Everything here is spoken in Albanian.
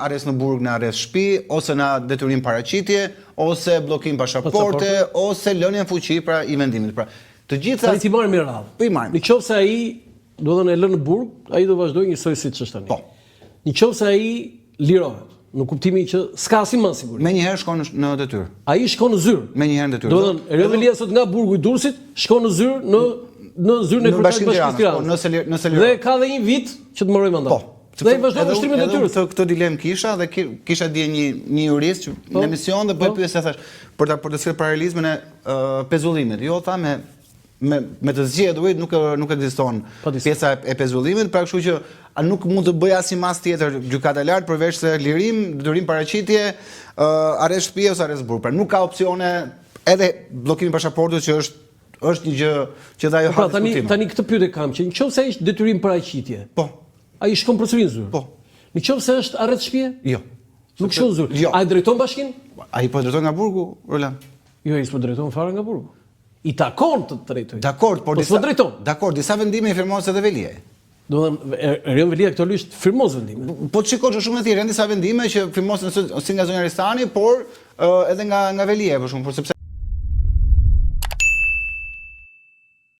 arrest në burg, në arrest shtëpi, ose në detyrim paraqitje, ose bllokim pasaporte, ose lënien fuqi pra i vendimit. Pra, të gjitha ti marrim me radhë. Po i marrim. Nëse ai, do të thënë e lën në burg, ai do vazhdojë njësoj siç është tani. Po. Nëse ai lirohet, në kuptimin që s'ka asnjë siguri. Menjëherë shkon në detyrë. Ai shkon në zyrë. Menjëherë në detyrë. Do të thënë, Erjon Velia sot nga burgu i Durrësit shkon në zyrë në zyrën e Bashkisë Tiranës. Nëse Dhe ka dhe një vit që të moroj mandat. Po. Dhe i vazhdon vështrimin e detyrës. Këtë dilemë kisha dhe kisha dje një jurist që në emision dhe po e pyesja thash për të sjellë paralelizmin e pezullimit. Jo tha me të zgjedhurit nuk ekziston pjesa e pezullimit, pra kështu që nuk mund të bëj asnjë mas tjetër gjykata lart përveç se lirim, detyrim paraqitje, arrest shtëpie ose arrest burg. Pra nuk ka opsione edhe bllokimi pasaportit që është një gjë që dha ajo ha diskutim. Tani këtë pyetje kam që nëse ai është detyrim paraqitje. Po. Ai shkon përsëri në zyrë. Po. Nëse është arrest shtëpie? Jo. Nuk shkon në zyrë. Jo. Ai drejton bashkinë? Ai po drejton nga burgu, Roland. Jo, ai s'po drejton fare nga burgu. I takon të drejtojë. Dakor, por s'po drejton. Dakor, disa vendime i firmon edhe Velia. Do të thënë Erjon Velia aktualisht firmos vendime. Po shikosh shumë e thjeshtë, janë disa vendime që firmosen si nga zonja Ristani, por edhe nga Velia për shkak sepse